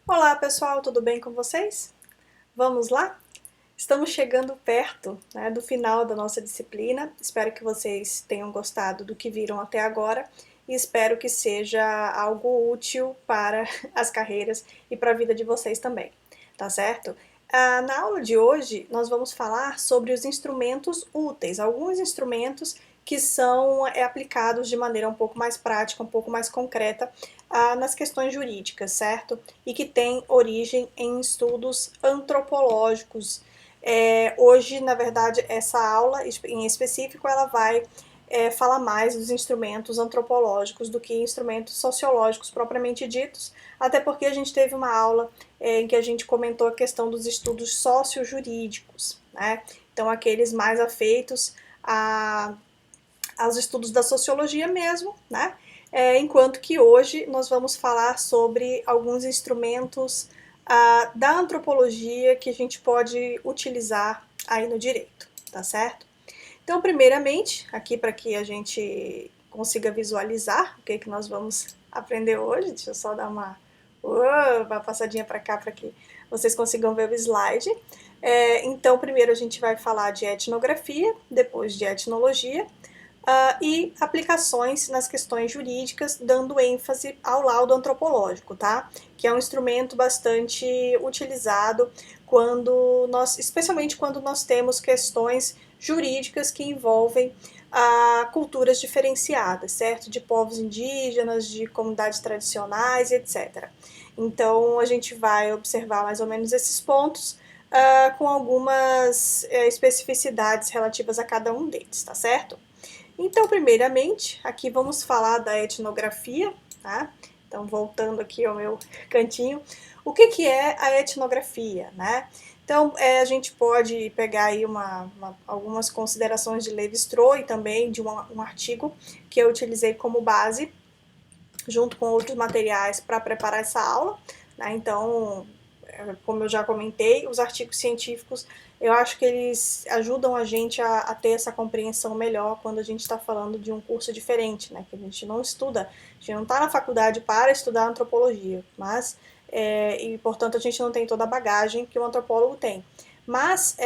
Olá pessoal, tudo bem com vocês? Vamos lá? Estamos chegando perto, do final da nossa disciplina. Espero que vocês tenham gostado do que viram até agora e espero que seja algo útil para as carreiras e para a vida de vocês também, tá certo? Na aula de hoje nós vamos falar sobre os instrumentos úteis, alguns instrumentos que são aplicados de maneira um pouco mais prática, um pouco mais concreta nas questões jurídicas, certo? E que têm origem em estudos antropológicos. Hoje, na verdade, essa aula em específico, ela vai falar mais dos instrumentos antropológicos do que instrumentos sociológicos propriamente ditos, até porque a gente teve uma aula em que a gente comentou a questão dos estudos sociojurídicos, né? Então, aqueles mais afeitos aos estudos da sociologia mesmo, né? Enquanto que hoje nós vamos falar sobre alguns instrumentos da antropologia que a gente pode utilizar aí no direito, tá certo? Então, primeiramente, aqui para que a gente consiga visualizar o que nós vamos aprender hoje, deixa eu só dar uma passadinha para cá para que vocês consigam ver o slide. Então, primeiro a gente vai falar de etnografia, depois de etnologia, e aplicações nas questões jurídicas, dando ênfase ao laudo antropológico, tá? Que é um instrumento bastante utilizado especialmente quando nós temos questões jurídicas que envolvem culturas diferenciadas, certo? De povos indígenas, de comunidades tradicionais, etc. Então, a gente vai observar mais ou menos esses pontos com algumas especificidades relativas a cada um deles, tá certo? Então, primeiramente, aqui vamos falar da etnografia, tá? Então, voltando aqui ao meu cantinho, o que é a etnografia, né? Então, a gente pode pegar aí algumas considerações de Levi-Strauss e também de um artigo que eu utilizei como base, junto com outros materiais para preparar essa aula, né? Então, como eu já comentei, os artigos científicos, eu acho que eles ajudam a gente a ter essa compreensão melhor quando a gente está falando de um curso diferente, né? Que a gente não estuda, a gente não está na faculdade para estudar antropologia, mas, e portanto a gente não tem toda a bagagem que o antropólogo tem. Mas,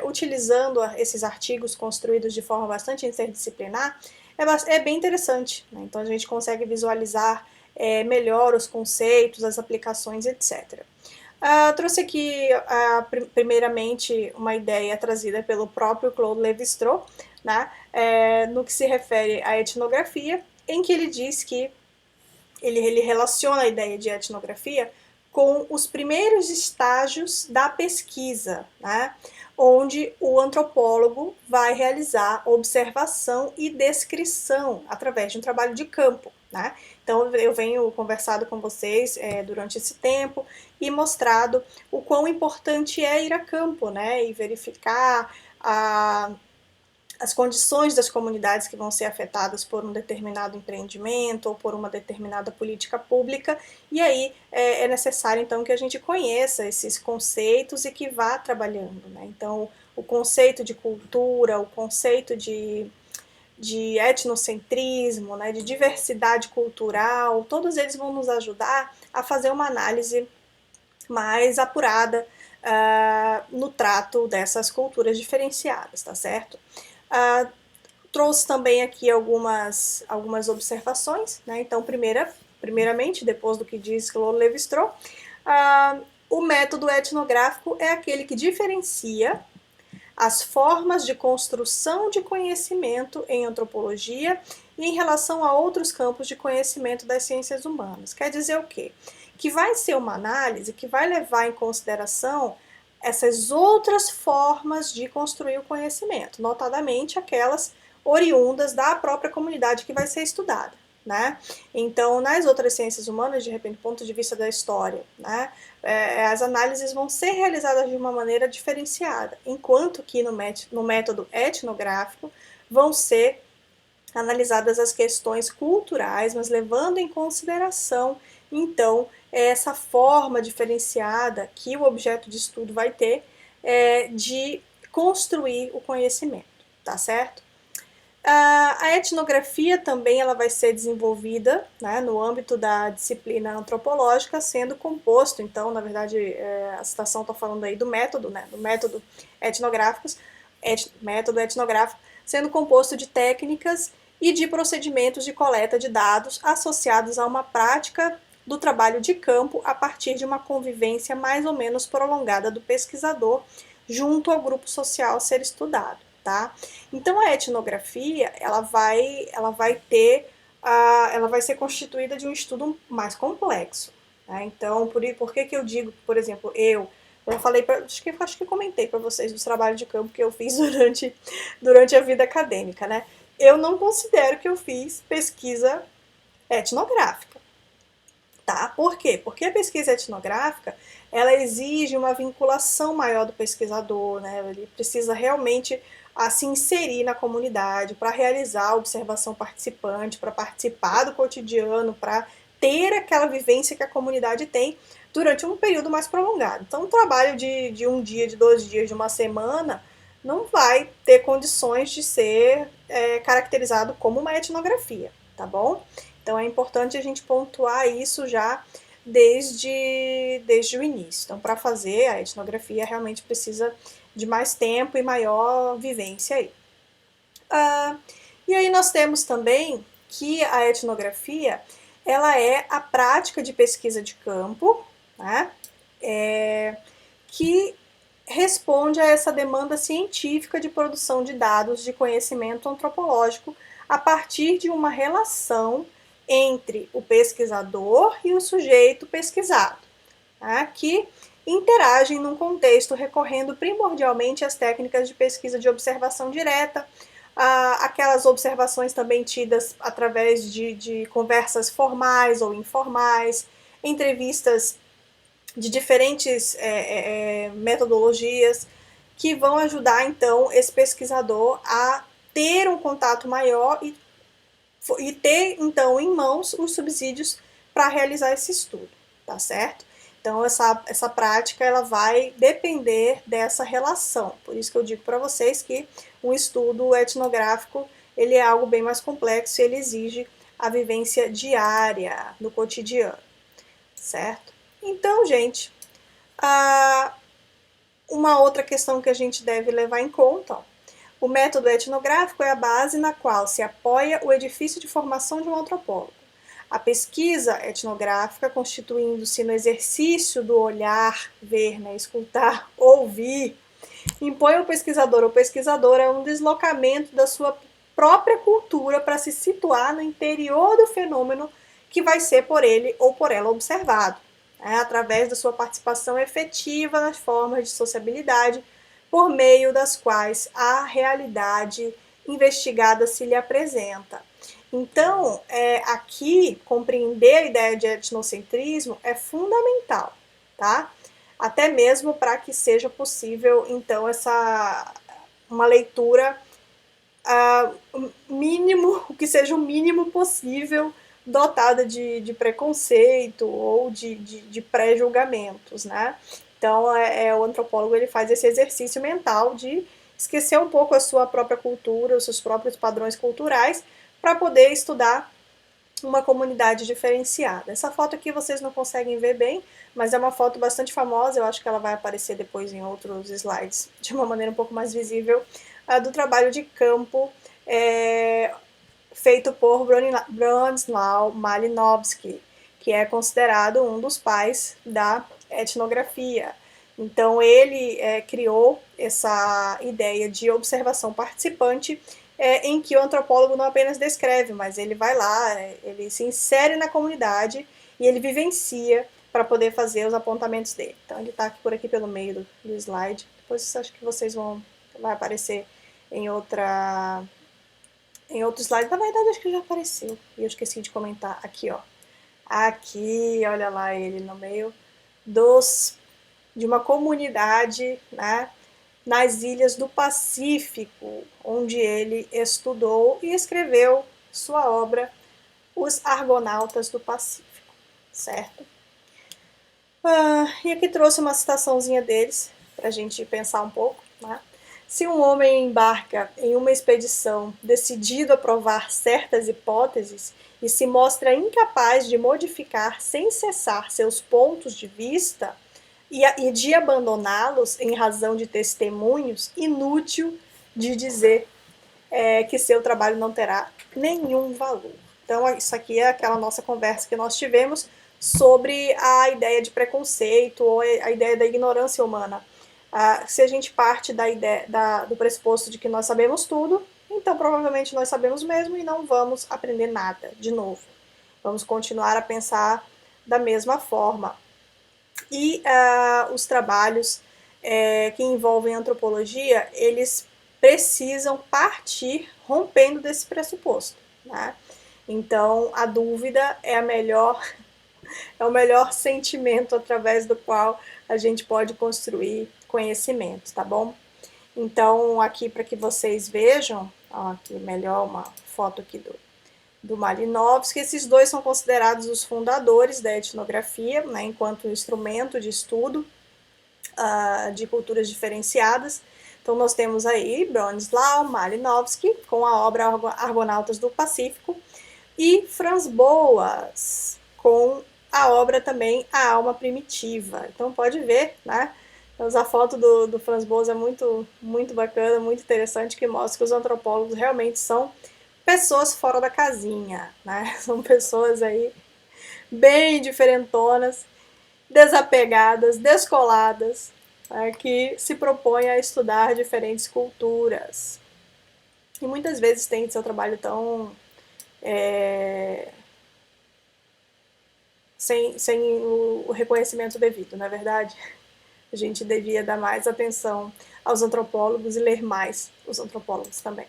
utilizando esses artigos construídos de forma bastante interdisciplinar, é bem interessante, né? Então a gente consegue visualizar melhor os conceitos, as aplicações, etc. Trouxe aqui, primeiramente, uma ideia trazida pelo próprio Claude Lévi-Strauss, né, no que se refere à etnografia, em que ele diz que ele relaciona a ideia de etnografia com os primeiros estágios da pesquisa, né, onde o antropólogo vai realizar observação e descrição através de um trabalho de campo, né? Então eu venho conversado com vocês durante esse tempo e mostrado o quão importante é ir a campo, né, e verificar as condições das comunidades que vão ser afetadas por um determinado empreendimento ou por uma determinada política pública, e aí é necessário então que a gente conheça esses conceitos e que vá trabalhando, né? Então, o conceito de cultura, o conceito de etnocentrismo, né, de diversidade cultural, todos eles vão nos ajudar a fazer uma análise mais apurada no trato dessas culturas diferenciadas, tá certo? Trouxe também aqui algumas observações, né? Então, primeiramente, depois do que diz Claude Lévi-Strauss, o método etnográfico é aquele que diferencia as formas de construção de conhecimento em antropologia e em relação a outros campos de conhecimento das ciências humanas. Quer dizer o quê? Que vai ser uma análise que vai levar em consideração essas outras formas de construir o conhecimento, notadamente aquelas oriundas da própria comunidade que vai ser estudada, né? Então, nas outras ciências humanas, de repente, do ponto de vista da história, né, as análises vão ser realizadas de uma maneira diferenciada, enquanto que no método etnográfico vão ser analisadas as questões culturais, mas levando em consideração, então, essa forma diferenciada que o objeto de estudo vai ter de construir o conhecimento, tá certo? A etnografia também ela vai ser desenvolvida, né, no âmbito da disciplina antropológica, sendo composto, então, na verdade, a citação está falando aí do método, né, do método método etnográfico, sendo composto de técnicas e de procedimentos de coleta de dados associados a uma prática do trabalho de campo a partir de uma convivência mais ou menos prolongada do pesquisador junto ao grupo social a ser estudado. Tá? Então a etnografia ela vai ter ela vai ser constituída de um estudo mais complexo. Tá? Então por que eu digo, por exemplo, eu falei acho que comentei para vocês dos trabalhos de campo que eu fiz durante a vida acadêmica, né? Eu não considero que eu fiz pesquisa etnográfica. Tá? Por quê? Porque a pesquisa etnográfica ela exige uma vinculação maior do pesquisador, né? Ele precisa realmente se inserir na comunidade para realizar a observação participante, para participar do cotidiano, para ter aquela vivência que a comunidade tem durante um período mais prolongado. Então, um trabalho de um dia, de 2 dias, de uma semana, não vai ter condições de ser caracterizado como uma etnografia, tá bom? Então é importante a gente pontuar isso já desde o início. Então, para fazer a etnografia, realmente precisa de mais tempo e maior vivência aí. E aí nós temos também que a etnografia ela é a prática de pesquisa de campo, né? Que responde a essa demanda científica de produção de dados de conhecimento antropológico a partir de uma relação entre o pesquisador e o sujeito pesquisado, tá? Que interagem num contexto recorrendo primordialmente às técnicas de pesquisa de observação direta, aquelas observações também tidas através de conversas formais ou informais, entrevistas de diferentes metodologias que vão ajudar então esse pesquisador a ter um contato maior e ter então em mãos os subsídios para realizar esse estudo, tá certo? Então essa prática ela vai depender dessa relação. Por isso que eu digo para vocês que um estudo etnográfico ele é algo bem mais complexo e ele exige a vivência diária no cotidiano, certo? Então, gente, uma outra questão que a gente deve levar em conta, ó, o método etnográfico é a base na qual se apoia o edifício de formação de um antropólogo. A pesquisa etnográfica, constituindo-se no exercício do olhar, ver, né, escutar, ouvir, impõe ao pesquisador ou pesquisadora um deslocamento da sua própria cultura para se situar no interior do fenômeno que vai ser por ele ou por ela observado, através da sua participação efetiva nas formas de sociabilidade por meio das quais a realidade investigada se lhe apresenta. Então, aqui, compreender a ideia de etnocentrismo é fundamental, tá? Até mesmo para que seja possível, então, uma leitura o que seja o mínimo possível dotada de preconceito ou de pré-julgamentos, né? Então, o antropólogo ele faz esse exercício mental de esquecer um pouco a sua própria cultura, os seus próprios padrões culturais, para poder estudar uma comunidade diferenciada. Essa foto aqui vocês não conseguem ver bem, mas é uma foto bastante famosa, eu acho que ela vai aparecer depois em outros slides de uma maneira um pouco mais visível, do trabalho de campo feito por Bronislaw Malinowski, que é considerado um dos pais da etnografia. Então ele criou essa ideia de observação participante em que o antropólogo não apenas descreve, mas ele vai lá, ele se insere na comunidade e ele vivencia para poder fazer os apontamentos dele. Então ele está por aqui pelo meio do slide, depois acho que vocês vai aparecer em outro slide. Na verdade acho que já apareceu e eu esqueci de comentar aqui, ó. Aqui, olha lá ele no meio de uma comunidade, né, nas ilhas do Pacífico, onde ele estudou e escreveu sua obra Os Argonautas do Pacífico, certo? E aqui trouxe uma citaçãozinha deles, para a gente pensar um pouco, né? Se um homem embarca em uma expedição decidido a provar certas hipóteses e se mostra incapaz de modificar sem cessar seus pontos de vista e de abandoná-los em razão de testemunhos, inútil de dizer que seu trabalho não terá nenhum valor. Então, isso aqui é aquela nossa conversa que nós tivemos sobre a ideia de preconceito ou a ideia da ignorância humana. Se a gente parte da ideia, do pressuposto de que nós sabemos tudo, então provavelmente nós sabemos mesmo e não vamos aprender nada de novo. Vamos continuar a pensar da mesma forma. E os trabalhos que envolvem antropologia, eles precisam partir rompendo desse pressuposto, né? Então, a dúvida é é o melhor sentimento através do qual a gente pode construir conhecimento, tá bom? Então, aqui para que vocês vejam, ó, aqui melhor uma foto aqui do Malinowski, esses dois são considerados os fundadores da etnografia, né, enquanto instrumento de estudo de culturas diferenciadas. Então nós temos aí Bronislaw Malinowski com a obra Argonautas do Pacífico e Franz Boas com a obra também A Alma Primitiva. Então pode ver, né? A foto do Franz Boas é muito bacana, muito interessante, que mostra que os antropólogos realmente são pessoas fora da casinha, né? São pessoas aí bem diferentonas, desapegadas, descoladas, né, que se propõem a estudar diferentes culturas. E muitas vezes tem seu trabalho tão sem o reconhecimento devido, não é verdade? A gente devia dar mais atenção aos antropólogos e ler mais os antropólogos também.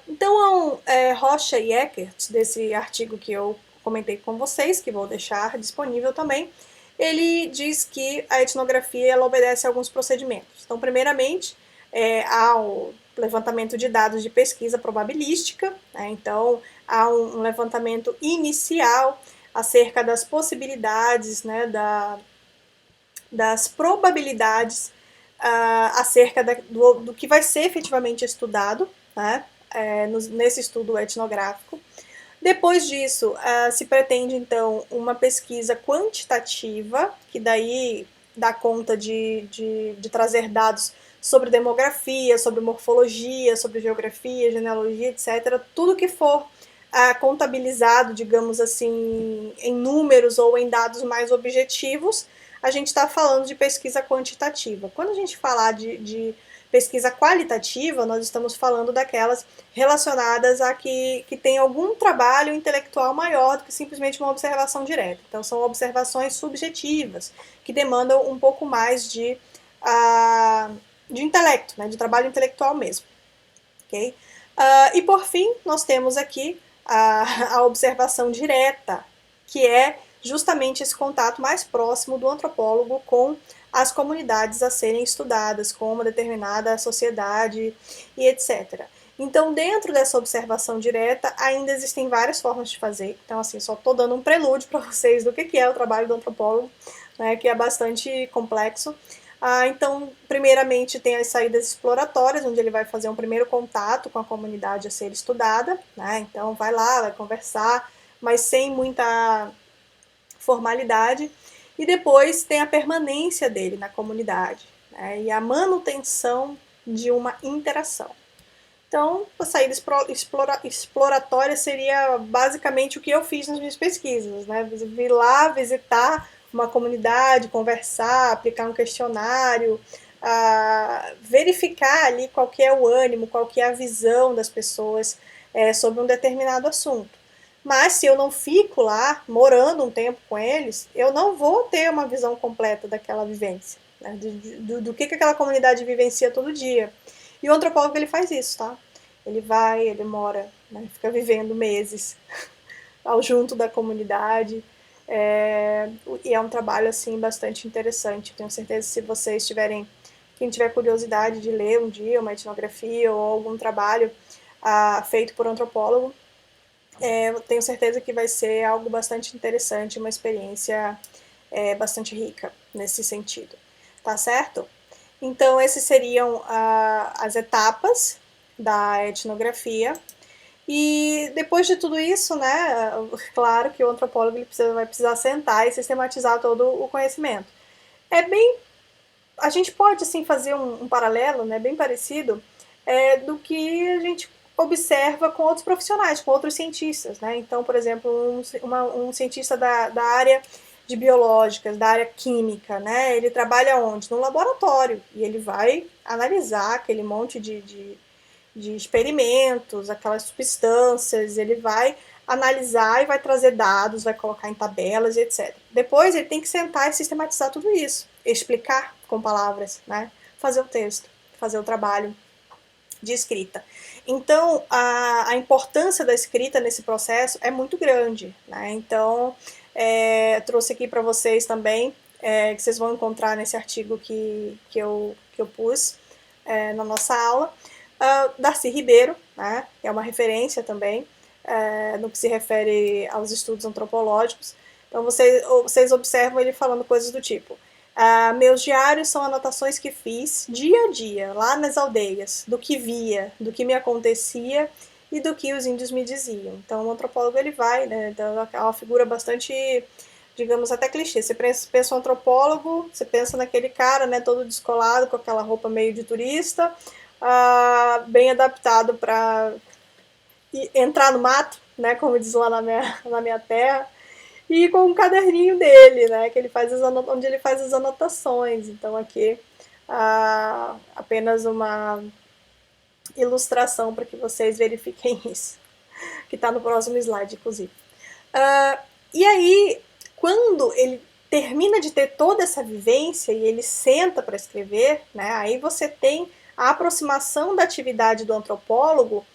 Então, Rocha e Eckert, desse artigo que eu comentei com vocês, que vou deixar disponível também, ele diz que a etnografia ela obedece a alguns procedimentos. Então, primeiramente, há o levantamento de dados de pesquisa probabilística, né? Então há um levantamento inicial acerca das possibilidades, né, das probabilidades acerca do que vai ser efetivamente estudado, né, nesse estudo etnográfico. Depois disso, se pretende, então, uma pesquisa quantitativa, que daí dá conta de trazer dados sobre demografia, sobre morfologia, sobre geografia, genealogia, etc. Tudo que for contabilizado, digamos assim, em números ou em dados mais objetivos, a gente está falando de pesquisa quantitativa. Quando a gente falar de pesquisa qualitativa, nós estamos falando daquelas relacionadas a que tem algum trabalho intelectual maior do que simplesmente uma observação direta. Então, são observações subjetivas, que demandam um pouco mais de intelecto, né, de trabalho intelectual mesmo. Okay? E por fim, nós temos aqui a observação direta, que é justamente esse contato mais próximo do antropólogo com as comunidades a serem estudadas, com uma determinada sociedade e etc. Então, dentro dessa observação direta, ainda existem várias formas de fazer. Então, assim, só estou dando um prelúdio para vocês do que é o trabalho do antropólogo, né, que é bastante complexo. Então, primeiramente, tem as saídas exploratórias, onde ele vai fazer um primeiro contato com a comunidade a ser estudada, né? Então, vai lá, vai conversar, mas sem muita formalidade. E depois tem a permanência dele na comunidade, né? E a manutenção de uma interação. Então, a saída exploratória seria basicamente o que eu fiz nas minhas pesquisas, né? Vir lá, visitar uma comunidade, conversar, aplicar um questionário, verificar ali qual que é o ânimo, qual que é a visão das pessoas sobre um determinado assunto. Mas se eu não fico lá, morando um tempo com eles, eu não vou ter uma visão completa daquela vivência, né? do que aquela comunidade vivencia todo dia. E o antropólogo, ele faz isso, tá? Ele vai, ele mora, né, fica vivendo meses ao junto da comunidade. E é um trabalho, assim, bastante interessante. Eu tenho certeza que se vocês tiverem, quem tiver curiosidade de ler um dia uma etnografia ou algum trabalho feito por antropólogo, eu tenho certeza que vai ser algo bastante interessante, uma experiência bastante rica nesse sentido. Tá certo? Então, esses seriam as etapas da etnografia. E depois de tudo isso, né, claro que o antropólogo vai precisar sentar e sistematizar todo o conhecimento. A gente pode assim fazer um paralelo, né, bem parecido, do que a gente observa com outros profissionais, com outros cientistas, né? Então, por exemplo, um cientista da área de biológicas, da área química, né? Ele trabalha onde? No laboratório, e ele vai analisar aquele monte de experimentos, aquelas substâncias, ele vai analisar e vai trazer dados, vai colocar em tabelas, etc. Depois ele tem que sentar e sistematizar tudo isso, explicar com palavras, né? Fazer o texto, fazer o trabalho de escrita. Então, a importância da escrita nesse processo é muito grande, né? Então, trouxe aqui para vocês também, que vocês vão encontrar nesse artigo que eu pus na nossa aula, Darcy Ribeiro, né? É uma referência também no que se refere aos estudos antropológicos. Então, vocês observam ele falando coisas do tipo: meus diários são anotações que fiz dia a dia, lá nas aldeias, do que via, do que me acontecia e do que os índios me diziam. Então, o antropólogo ele vai, né? Então, é uma figura bastante, digamos, até clichê. Você pensa um antropólogo, você pensa naquele cara, né, todo descolado, com aquela roupa meio de turista, bem adaptado para entrar no mato, né, como diz lá na minha terra, e com um caderninho dele, né, que ele faz onde ele faz as anotações. Então aqui apenas uma ilustração para que vocês verifiquem isso, que está no próximo slide, inclusive. E aí, quando ele termina de ter toda essa vivência e ele senta para escrever, né, aí você tem a aproximação da atividade do antropólogo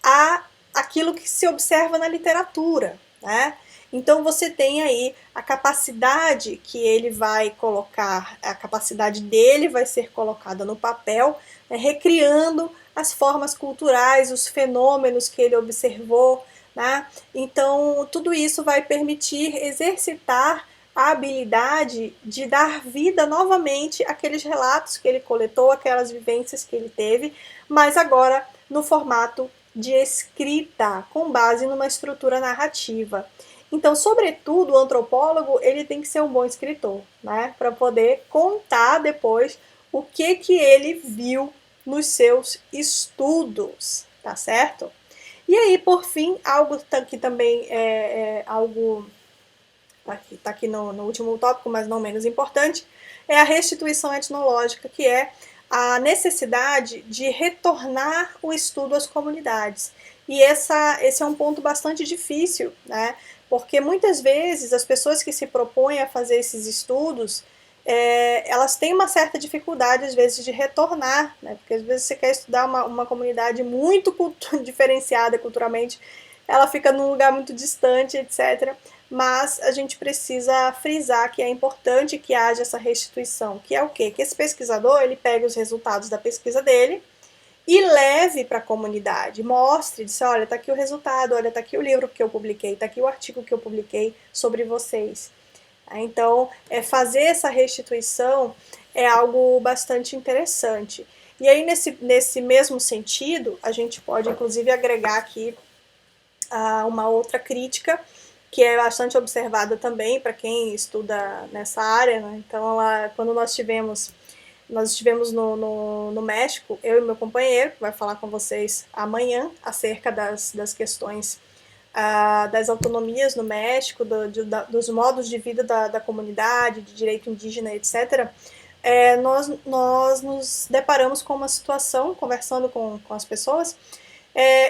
a aquilo que se observa na literatura, né? Então você tem aí a capacidade que ele vai colocar, a capacidade dele vai ser colocada no papel, né, recriando as formas culturais, os fenômenos que ele observou, né? Então tudo isso vai permitir exercitar a habilidade de dar vida novamente àqueles relatos que ele coletou, aquelas vivências que ele teve, mas agora no formato de escrita, com base numa estrutura narrativa. Então, sobretudo, o antropólogo ele tem que ser um bom escritor, né, para poder contar depois o que ele viu nos seus estudos, tá certo? E aí, por fim, algo que também é algo tá aqui no último tópico, mas não menos importante, é a restituição etnológica, que é a necessidade de retornar o estudo às comunidades. E esse é um ponto bastante difícil, né? Porque muitas vezes as pessoas que se propõem a fazer esses estudos, elas têm uma certa dificuldade, às vezes, de retornar, né? Porque às vezes você quer estudar uma comunidade muito diferenciada culturalmente, ela fica num lugar muito distante, etc. Mas a gente precisa frisar que é importante que haja essa restituição, que é o quê? Que esse pesquisador ele pegue os resultados da pesquisa dele e leve para a comunidade, mostre, disse, olha, está aqui o resultado, olha, está aqui o livro que eu publiquei, está aqui o artigo que eu publiquei sobre vocês. Então, fazer essa restituição é algo bastante interessante. E aí, nesse mesmo sentido, a gente pode, inclusive, agregar aqui uma outra crítica, que é bastante observada também para quem estuda nessa área, né? Então, quando nós estivemos no México, eu e meu companheiro, que vai falar com vocês amanhã acerca das questões das autonomias no México, dos modos de vida da comunidade, de direito indígena, etc., nós nos deparamos com uma situação, conversando com as pessoas,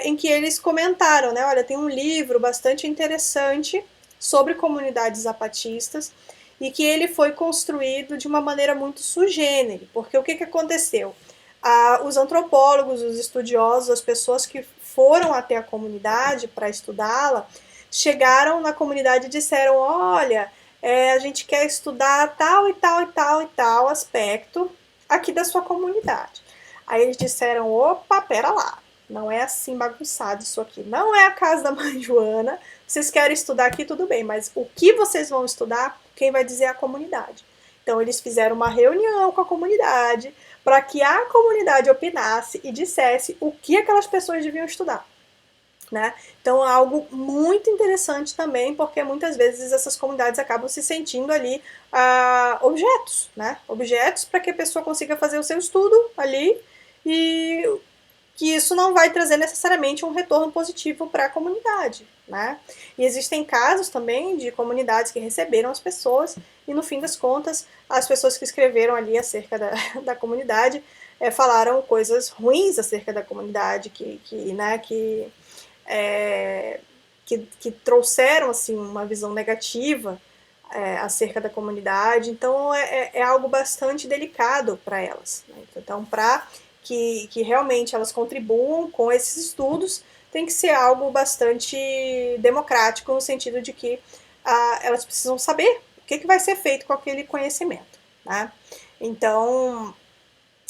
em que eles comentaram, né, olha, tem um livro bastante interessante sobre comunidades zapatistas e que ele foi construído de uma maneira muito sui generis, porque o que aconteceu? Os antropólogos, os estudiosos, as pessoas que foram até a comunidade para estudá-la, chegaram na comunidade e disseram, olha, a gente quer estudar tal e tal e tal e tal aspecto aqui da sua comunidade. Aí eles disseram, opa, pera lá, não é assim bagunçado isso aqui, não é a casa da mãe Joana, vocês querem estudar aqui, tudo bem, mas o que vocês vão estudar, quem vai dizer é a comunidade. Então eles fizeram uma reunião com a comunidade para que a comunidade opinasse e dissesse o que aquelas pessoas deviam estudar. Né? Então é algo muito interessante também, porque muitas vezes essas comunidades acabam se sentindo ali objetos, né? Objetos para que a pessoa consiga fazer o seu estudo ali e que isso não vai trazer necessariamente um retorno positivo para a comunidade, né? E existem casos também de comunidades que receberam as pessoas e no fim das contas as pessoas que escreveram ali acerca da comunidade falaram coisas ruins acerca da comunidade, que trouxeram assim uma visão negativa acerca da comunidade. Então é algo bastante delicado para elas, né? Então para que realmente elas contribuam com esses estudos tem que ser algo bastante democrático, no sentido de que elas precisam saber o que vai ser feito com aquele conhecimento, né? Então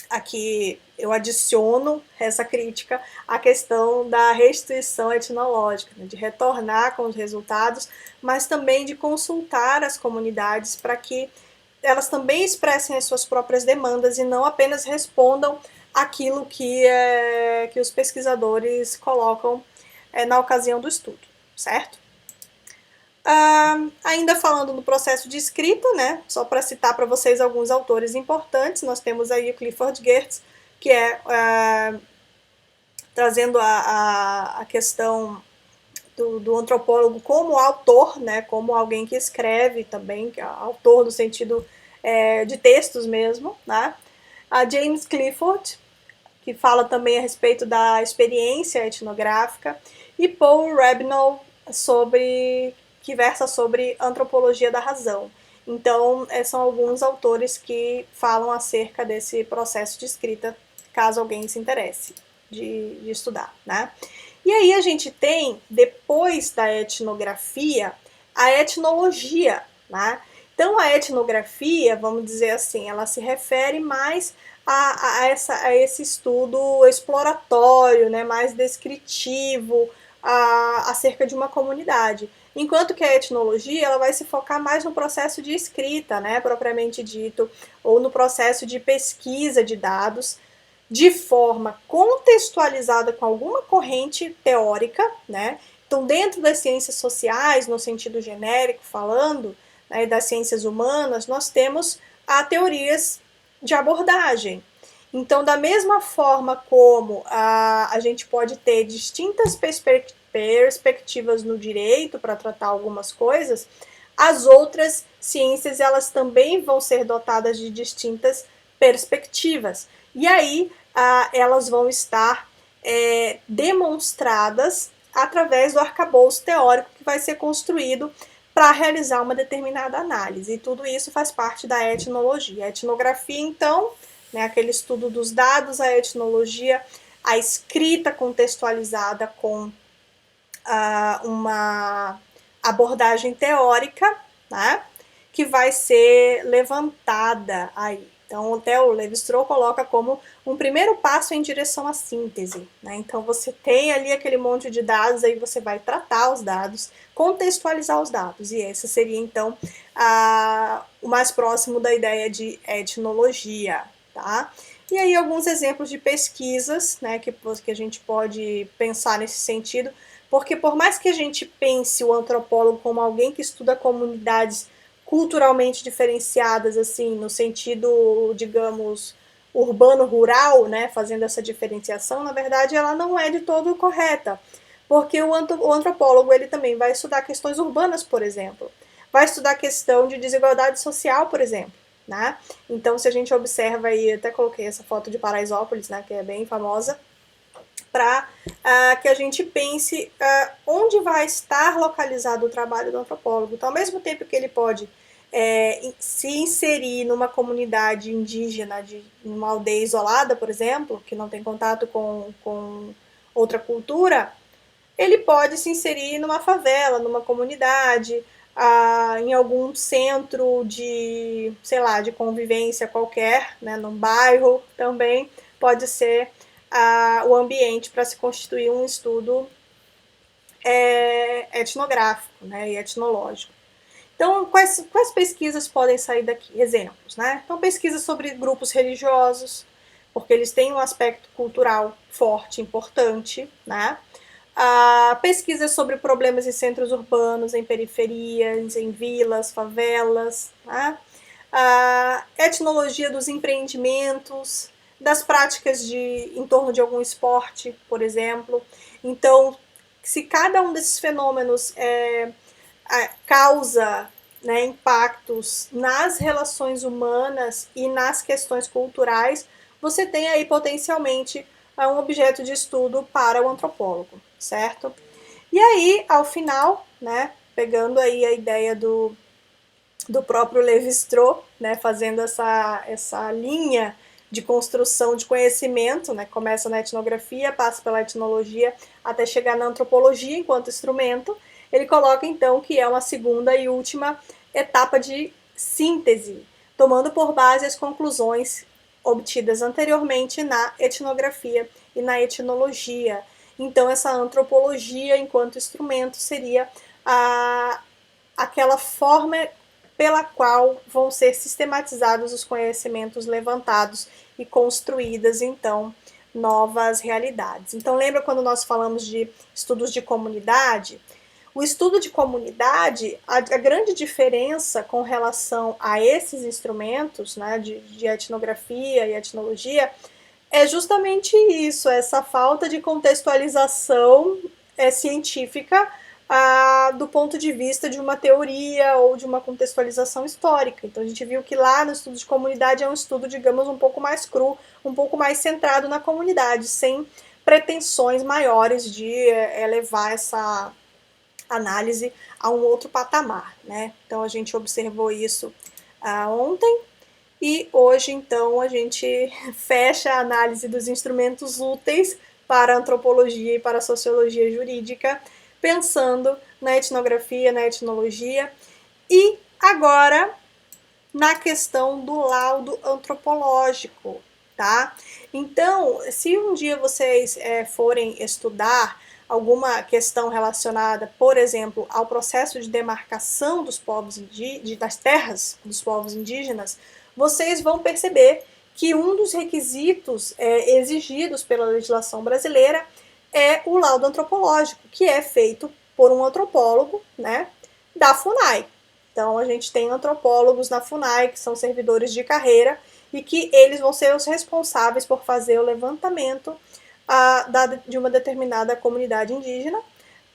aqui eu adiciono essa crítica à questão da restituição etnológica, né, de retornar com os resultados, mas também de consultar as comunidades para que elas também expressem as suas próprias demandas e não apenas respondam aquilo que os pesquisadores colocam na ocasião do estudo, certo? Ainda falando no processo de escrita, né, só para citar para vocês alguns autores importantes, nós temos aí o Clifford Geertz, que trazendo a questão do antropólogo como autor, né, como alguém que escreve também, que é autor no sentido de textos mesmo, né? A James Clifford, que fala também a respeito da experiência etnográfica, e Paul Rabinow, que versa sobre antropologia da razão. Então, são alguns autores que falam acerca desse processo de escrita, caso alguém se interesse de estudar, né? E aí a gente tem, depois da etnografia, a etnologia, né? Então a etnografia, vamos dizer assim, ela se refere mais a esse estudo exploratório, né, mais descritivo acerca de uma comunidade. Enquanto que a etnologia ela vai se focar mais no processo de escrita, né, propriamente dito, ou no processo de pesquisa de dados, de forma contextualizada com alguma corrente teórica, né? Então, dentro das ciências sociais, no sentido genérico falando, né, das ciências humanas, nós temos teorias de abordagem. Então, da mesma forma como a gente pode ter distintas perspectivas no direito para tratar algumas coisas, as outras ciências elas também vão ser dotadas de distintas perspectivas. E aí elas vão estar demonstradas através do arcabouço teórico que vai ser construído para realizar uma determinada análise. E tudo isso faz parte da etnologia. A etnografia, então, né, aquele estudo dos dados, a etnologia, a escrita contextualizada com uma abordagem teórica, né, que vai ser levantada aí. Então, até o Levi-Strauss coloca como um primeiro passo em direção à síntese, né? Então, você tem ali aquele monte de dados, aí você vai tratar os dados, contextualizar os dados, e esse seria, então, o mais próximo da ideia de etnologia, tá? E aí, alguns exemplos de pesquisas, né, que a gente pode pensar nesse sentido, porque por mais que a gente pense o antropólogo como alguém que estuda comunidades culturalmente diferenciadas, assim, no sentido, digamos, urbano-rural, né, fazendo essa diferenciação, na verdade ela não é de todo correta, porque o antropólogo ele também vai estudar questões urbanas, por exemplo, vai estudar a questão de desigualdade social, por exemplo, né? Então, se a gente observa aí, até coloquei essa foto de Paraisópolis, né, que é bem famosa, para que a gente pense onde vai estar localizado o trabalho do antropólogo. Então, ao mesmo tempo que ele pode se inserir numa comunidade indígena, de uma aldeia isolada, por exemplo, que não tem contato com outra cultura, ele pode se inserir numa favela, numa comunidade, em algum centro de, sei lá, de convivência qualquer, né, num bairro também pode ser o ambiente para se constituir um estudo etnográfico, né, e etnológico. Então, quais pesquisas podem sair daqui? Exemplos, né? Então, pesquisas sobre grupos religiosos, porque eles têm um aspecto cultural forte, importante, né? A pesquisa sobre problemas em centros urbanos, em periferias, em vilas, favelas, né? A etnologia dos empreendimentos, das práticas em torno de algum esporte, por exemplo. Então, se cada um desses fenômenos causa, né, impactos nas relações humanas e nas questões culturais, você tem aí potencialmente um objeto de estudo para o antropólogo, certo? E aí, ao final, né, pegando aí a ideia do próprio Lévi-Strauss, né, fazendo essa linha de construção de conhecimento, né, começa na etnografia, passa pela etnologia, até chegar na antropologia enquanto instrumento, ele coloca então que é uma segunda e última etapa de síntese, tomando por base as conclusões obtidas anteriormente na etnografia e na etnologia. Então, essa antropologia enquanto instrumento seria aquela forma pela qual vão ser sistematizados os conhecimentos levantados e construídas, então, novas realidades. Então, lembra quando nós falamos de estudos de comunidade? O estudo de comunidade, a grande diferença com relação a esses instrumentos, né, de etnografia e etnologia, é justamente isso, essa falta de contextualização científica do ponto de vista de uma teoria ou de uma contextualização histórica. Então a gente viu que lá no estudo de comunidade é um estudo, digamos, um pouco mais cru, um pouco mais centrado na comunidade, sem pretensões maiores de levar essa análise a um outro patamar, né? Então a gente observou isso ontem e hoje então a gente fecha a análise dos instrumentos úteis para a antropologia e para a sociologia jurídica, pensando na etnografia, na etnologia e agora na questão do laudo antropológico, tá? Então, se um dia vocês forem estudar alguma questão relacionada, por exemplo, ao processo de demarcação dos povos das terras dos povos indígenas, vocês vão perceber que um dos requisitos exigidos pela legislação brasileira é o laudo antropológico, que é feito por um antropólogo, né, da FUNAI. Então, a gente tem antropólogos na FUNAI, que são servidores de carreira, e que eles vão ser os responsáveis por fazer o levantamento de uma determinada comunidade indígena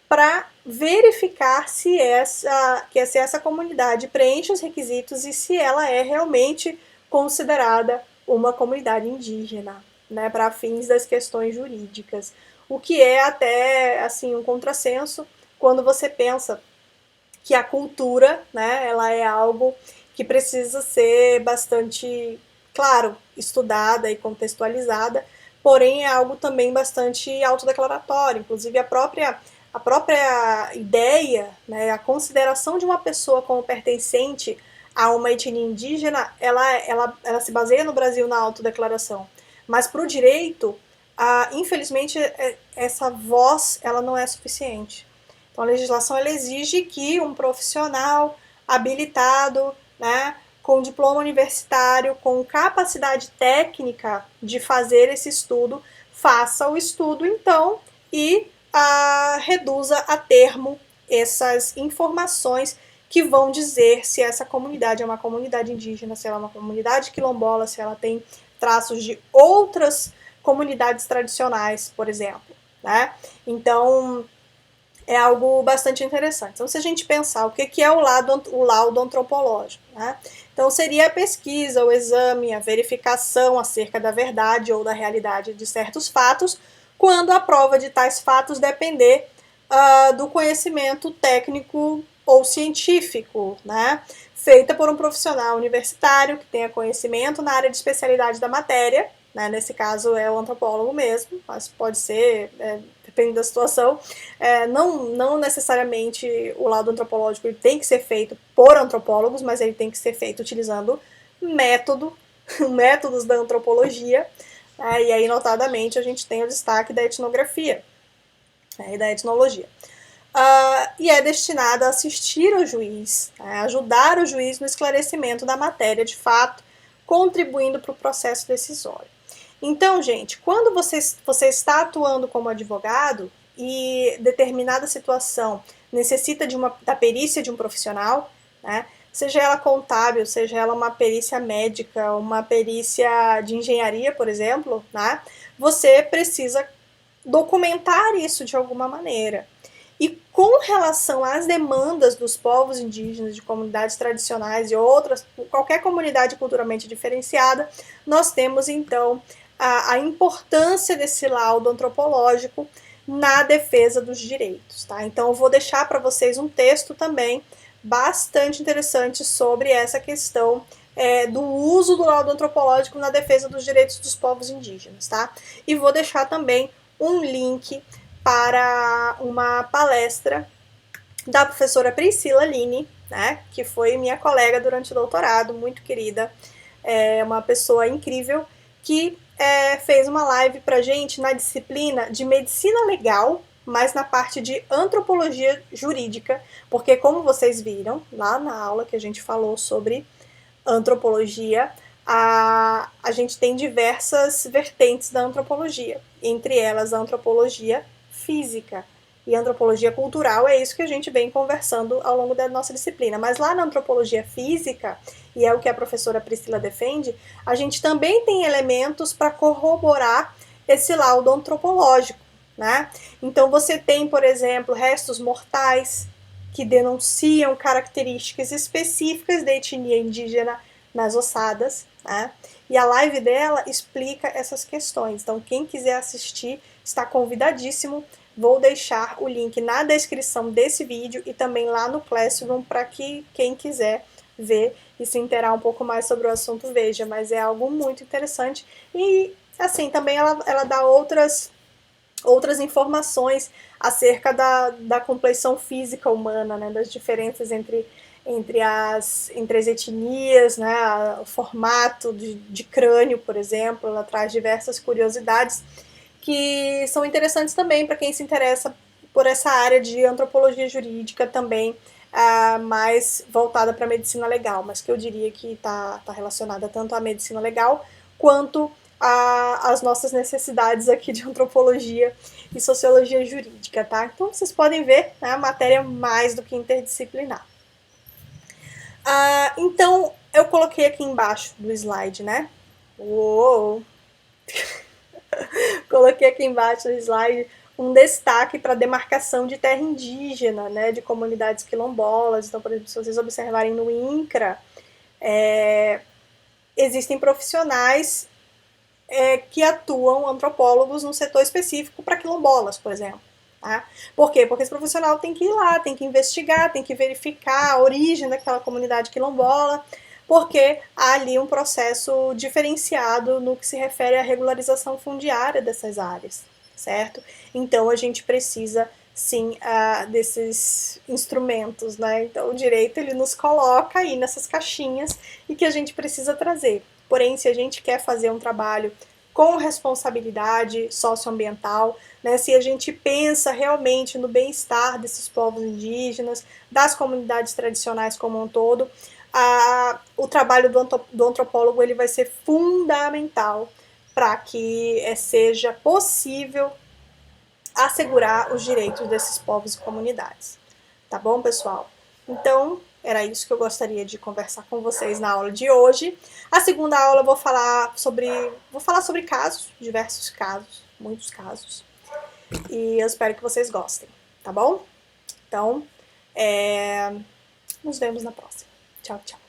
para verificar se essa comunidade preenche os requisitos e se ela é realmente considerada uma comunidade indígena, né, para fins das questões jurídicas. O que é até assim um contrassenso quando você pensa que a cultura, né, ela é algo que precisa ser bastante, claro, estudada e contextualizada, porém é algo também bastante autodeclaratório. Inclusive a própria ideia, né, a consideração de uma pessoa como pertencente a uma etnia indígena, ela se baseia no Brasil na autodeclaração. Mas para o direito, infelizmente, essa voz ela não é suficiente. Então, a legislação ela exige que um profissional habilitado, né, com diploma universitário, com capacidade técnica de fazer esse estudo, faça o estudo, então, e reduza a termo essas informações que vão dizer se essa comunidade é uma comunidade indígena, se ela é uma comunidade quilombola, se ela tem traços de outras comunidades tradicionais, por exemplo, né? Então, é algo bastante interessante. Então, se a gente pensar o que é o laudo antropológico, né? Então, seria a pesquisa, o exame, a verificação acerca da verdade ou da realidade de certos fatos, quando a prova de tais fatos depender do conhecimento técnico ou científico, né? Feita por um profissional universitário que tenha conhecimento na área de especialidade da matéria, né? Nesse caso é o antropólogo mesmo, mas pode ser, depende da situação. Não necessariamente o laudo antropológico ele tem que ser feito por antropólogos, mas ele tem que ser feito utilizando métodos da antropologia, e aí notadamente a gente tem o destaque da etnografia, e da etnologia. E é destinada a assistir o juiz, ajudar o juiz no esclarecimento da matéria de fato, contribuindo para o processo decisório. Então, gente, quando você está atuando como advogado e determinada situação necessita da perícia de um profissional, né, seja ela contábil, seja ela uma perícia médica, uma perícia de engenharia, por exemplo, né, você precisa documentar isso de alguma maneira. E com relação às demandas dos povos indígenas, de comunidades tradicionais e outras, qualquer comunidade culturalmente diferenciada, nós temos então a importância desse laudo antropológico na defesa dos direitos. Tá? Então eu vou deixar para vocês um texto também bastante interessante sobre essa questão do uso do laudo antropológico na defesa dos direitos dos povos indígenas. Tá? E vou deixar também um link para uma palestra da professora Priscila Line, né, que foi minha colega durante o doutorado, muito querida, uma pessoa incrível, que fez uma live pra gente na disciplina de medicina legal, mas na parte de antropologia jurídica, porque como vocês viram lá na aula que a gente falou sobre antropologia, a gente tem diversas vertentes da antropologia, entre elas a antropologia física e a antropologia cultural, é isso que a gente vem conversando ao longo da nossa disciplina. Mas lá na antropologia física, e é o que a professora Priscila defende, a gente também tem elementos para corroborar esse laudo antropológico, né? Então você tem, por exemplo, restos mortais que denunciam características específicas da etnia indígena nas ossadas, né? E a live dela explica essas questões. Então, quem quiser assistir está convidadíssimo. Vou deixar o link na descrição desse vídeo e também lá no Classroom para que quem quiser ver e se inteirar um pouco mais sobre o assunto veja, mas é algo muito interessante. E, assim, também ela dá outras informações acerca da compleição física humana, né, das diferenças entre as etnias, né, o formato de crânio, por exemplo. Ela traz diversas curiosidades que são interessantes também para quem se interessa por essa área de antropologia jurídica também, mais voltada para a medicina legal, mas que eu diria que está relacionada tanto à medicina legal quanto às nossas necessidades aqui de antropologia e sociologia jurídica, tá? Então vocês podem ver, né, a matéria mais do que interdisciplinar. Então eu coloquei aqui embaixo do slide, né? Uou! Coloquei aqui embaixo do slide um destaque para a demarcação de terra indígena, né, de comunidades quilombolas. Então, por exemplo, se vocês observarem no INCRA, existem profissionais que atuam, antropólogos, num setor específico para quilombolas, por exemplo. Tá? Por quê? Porque esse profissional tem que ir lá, tem que investigar, tem que verificar a origem daquela comunidade quilombola, porque há ali um processo diferenciado no que se refere à regularização fundiária dessas áreas, certo? Então a gente precisa sim desses instrumentos, né? Então o direito ele nos coloca aí nessas caixinhas e que a gente precisa trazer. Porém, se a gente quer fazer um trabalho com responsabilidade socioambiental, né, se a gente pensa realmente no bem-estar desses povos indígenas, das comunidades tradicionais como um todo, o trabalho do antropólogo ele vai ser fundamental para que seja possível assegurar os direitos desses povos e comunidades. Tá bom, pessoal? Então, era isso que eu gostaria de conversar com vocês na aula de hoje. A segunda aula eu vou falar sobre casos, diversos casos, muitos casos. E eu espero que vocês gostem, tá bom? Então, nos vemos na próxima. Tchau, tchau.